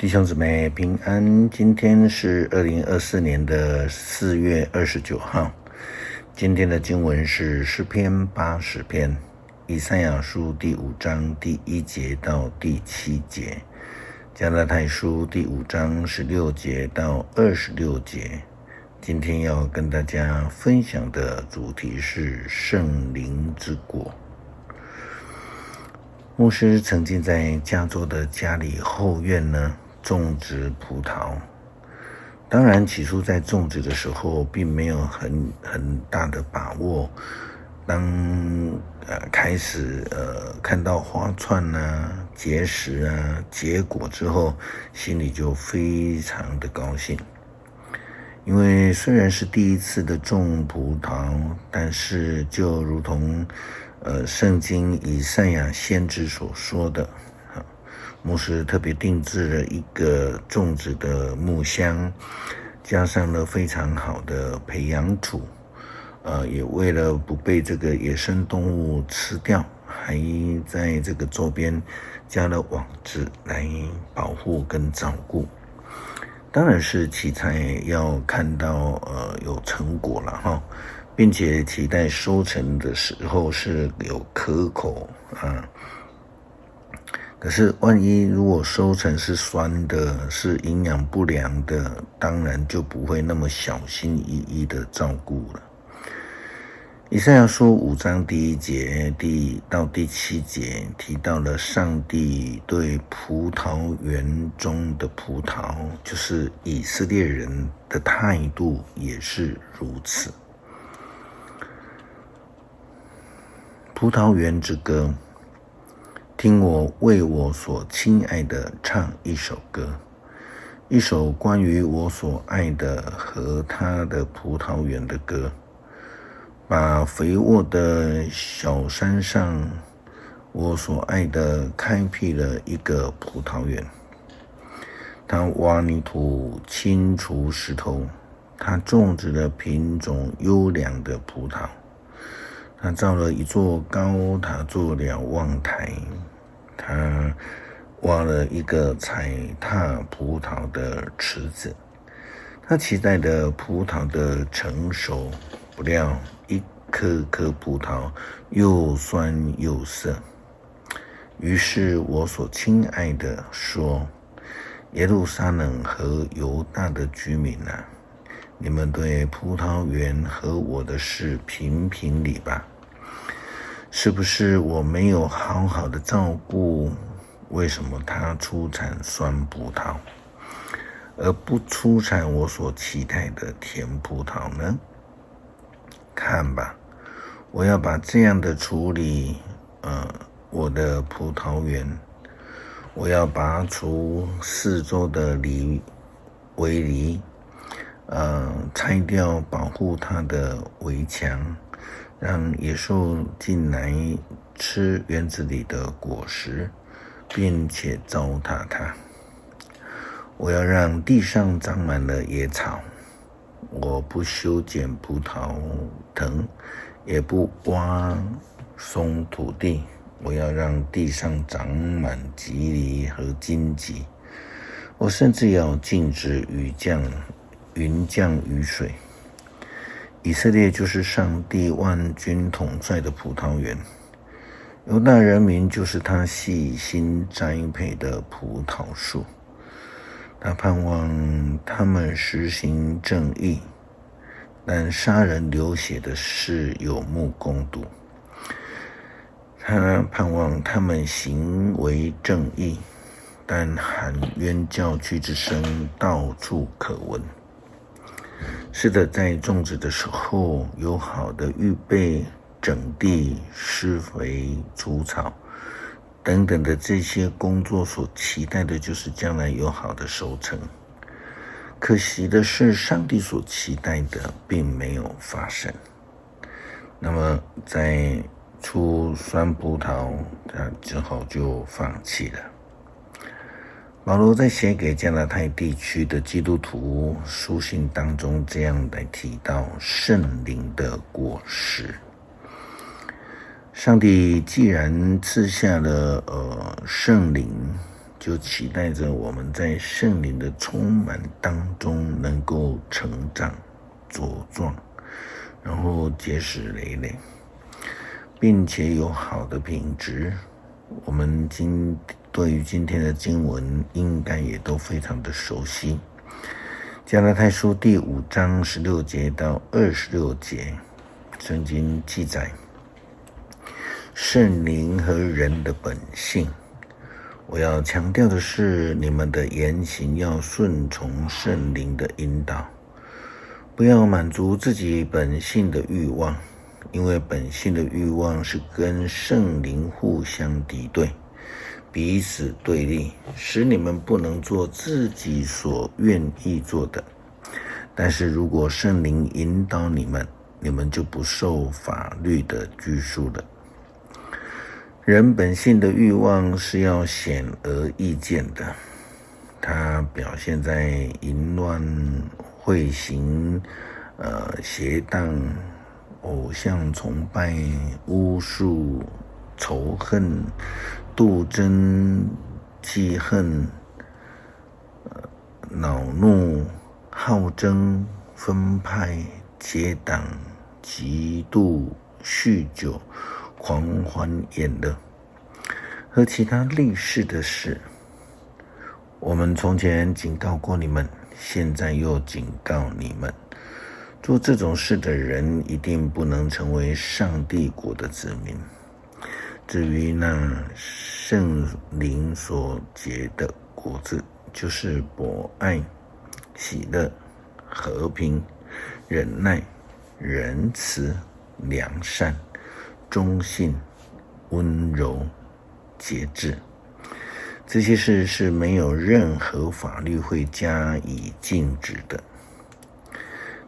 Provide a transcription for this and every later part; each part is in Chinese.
弟兄姊妹平安，今天是2024年的4月29号。今天的经文是诗篇80篇，以赛亚书第5章第1节到第7节，加拉太书第5章16节到26节。今天要跟大家分享的主题是圣灵之果。牧师曾经在加州的家里后院种植葡萄，当然起初在种植的时候并没有很大的把握。当开始看到花串结实结果之后，心里就非常的高兴。因为虽然是第一次的种葡萄，但是就如同圣经以赛亚先知所说的，牧师特别定制了一个种植的木箱，加上了非常好的培养土，也为了不被这个野生动物吃掉，还在这个周边加了网子来保护跟照顾。当然是期待要看到有成果了并且期待收成的时候是有可口可是万一如果收成是酸的，是营养不良的，当然就不会那么小心翼翼的照顾了。以赛亚书5章第1节到第7节提到了上帝对葡萄园中的葡萄，就是以色列人的态度也是如此。葡萄园之歌，听我为我所亲爱的唱一首歌，一首关于我所爱的和他的葡萄园的歌。把肥沃的小山上，我所爱的开辟了一个葡萄园。他挖泥土，清除石头，他种植了品种优良的葡萄。他造了一座高塔做瞭望台，他挖了一个踩踏葡萄的池子。他期待的葡萄的成熟，不料一颗颗葡萄又酸又涩。于是我所亲爱的说，耶路撒冷和犹大的居民你们对葡萄园和我的事评评理吧。是不是我没有好好的照顾？为什么它出产酸葡萄，而不出产我所期待的甜葡萄呢？看吧，我要把这样的处理我的葡萄园。我要拔除四周的围篱，拆掉保护它的围墙，让野兽进来吃园子里的果实，并且糟蹋它。我要让地上长满了野草，我不修剪葡萄藤，也不挖松土地。我要让地上长满棘藜和荆棘。我甚至要禁止云降雨水。以色列就是上帝万军统帅的葡萄园，犹大人民就是他细心栽培的葡萄树。他盼望他们实行正义，但杀人流血的事有目共睹。他盼望他们行为正义，但喊冤叫屈之声到处可闻。是的，在种植的时候有好的预备、整地、施肥、除草等等的这些工作，所期待的就是将来有好的收成。可惜的是，上帝所期待的并没有发生。那么在出酸葡萄，他之后就放弃了。保罗在写给加拉太地区的基督徒书信当中这样来提到圣灵的果实。上帝既然赐下了圣灵，就期待着我们在圣灵的充满当中能够成长茁壮，然后结实累累，并且有好的品质。我们对于今天的经文应该也都非常的熟悉。加拉太书第5章16节到26节，圣经记载圣灵和人的本性。我要强调的是，你们的言行要顺从圣灵的引导，不要满足自己本性的欲望，因为本性的欲望是跟圣灵互相敌对，彼此对立，使你们不能做自己所愿意做的。但是如果圣灵引导你们，你们就不受法律的拘束了。人本性的欲望是要显而易见的，它表现在淫乱、秽行、邪荡、偶像崇拜、巫术、仇恨、妒争、记恨、恼怒、好争、分派、结党、嫉妒、酗酒、狂欢宴乐和其他类似的事。我们从前警告过你们，现在又警告你们，做这种事的人一定不能成为上帝国的子民。至于那圣灵所结的果子，就是博爱、喜乐、和平、忍耐、仁慈、良善、忠信、温柔、节制。这些事是没有任何法律会加以禁止的。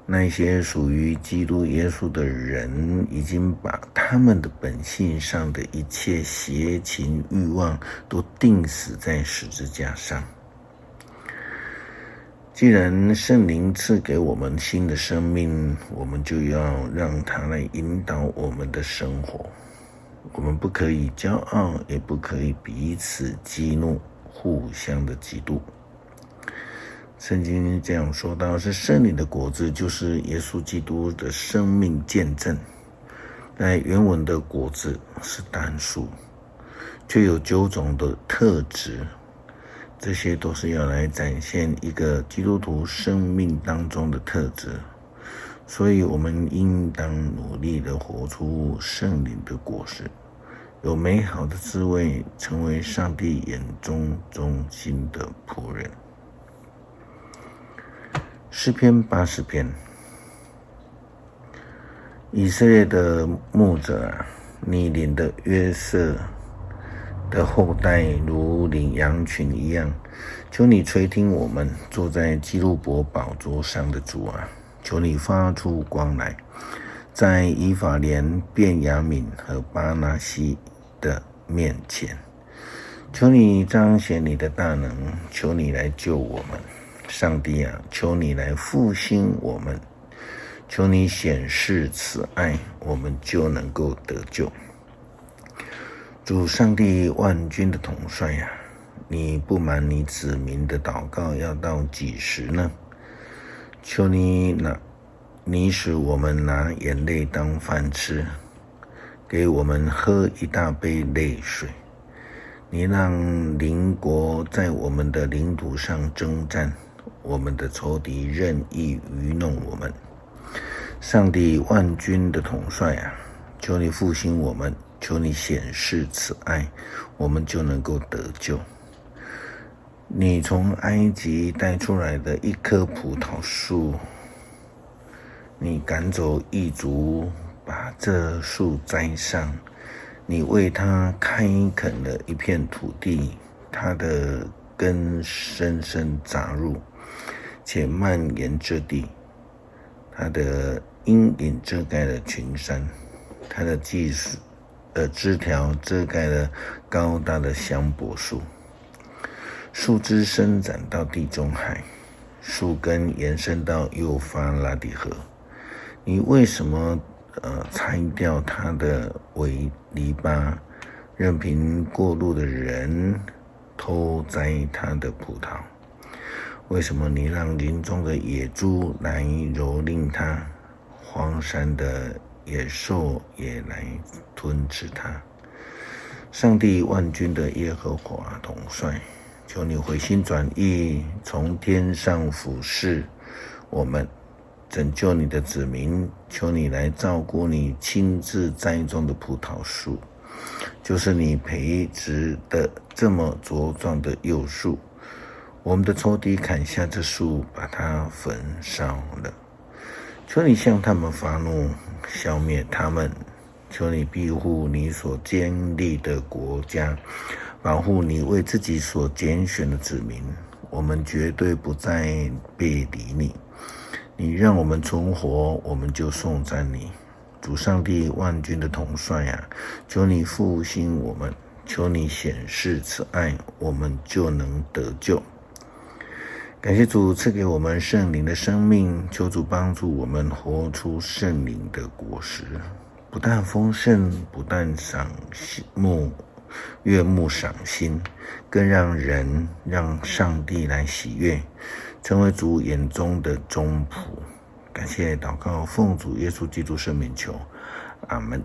那些属于基督耶稣的人，已经把他们的本性上的一切邪情欲望都钉死在十字架上。既然圣灵赐给我们新的生命，我们就要让他来引导我们的生活。我们不可以骄傲，也不可以彼此激怒，互相的嫉妒。圣经这样说到，是圣灵的果子，就是耶稣基督的生命见证。在原文的果子是单数，却有9种的特质，这些都是要来展现一个基督徒生命当中的特质。所以我们应当努力的活出圣灵的果实，有美好的滋味，成为上帝眼中忠心的仆人。诗篇80篇，以色列的牧者啊，你领的约瑟的后代如领羊群一样，求你垂听我们，坐在基路伯宝座上的主啊，求你发出光来，在以法莲、便雅悯和巴拿西的面前，求你彰显你的大能，求你来救我们。上帝啊，求你来复兴我们，求你显示慈爱，我们就能够得救。主上帝万军的统帅啊，你不满你子民的祷告要到几时呢？求你使我们拿眼泪当饭吃，给我们喝一大杯泪水。你让邻国在我们的领土上征战，我们的仇敌任意愚弄我们。上帝万军的统帅啊，求你复兴我们，求你显示慈爱，我们就能够得救。你从埃及带出来的一棵葡萄树，你赶走异族，把这树栽上，你为它开垦了一片土地，它的根深深扎入，且蔓延这地，它的阴影遮盖了群山，它的枝条遮盖了高大的香柏树，树枝伸展到地中海，树根延伸到幼发拉底河。你为什么拆掉它的围篱笆，任凭过路的人偷摘他的葡萄？为什么你让林中的野猪来蹂躏他，荒山的野兽也来吞吃他？上帝万军的耶和华统帅，求你回心转意，从天上俯视我们，拯救你的子民。求你来照顾你亲自栽种的葡萄树，就是你培植的这么茁壮的幼树。我们的仇敌砍下这树，把它焚烧了。求你向他们发怒，消灭他们。求你庇护你所建立的国家，保护你为自己所拣选的子民。我们绝对不再背离你。你让我们存活，我们就颂赞你。主上帝万军的统帅啊，求你复兴我们，求你显示慈爱，我们就能得救。感谢主赐给我们圣灵的生命，求主帮助我们活出圣灵的果实，不但丰盛，不但悦目赏心，更让上帝来喜悦，成为主眼中的忠仆。感谢祷告，奉主耶稣基督圣名求，阿们。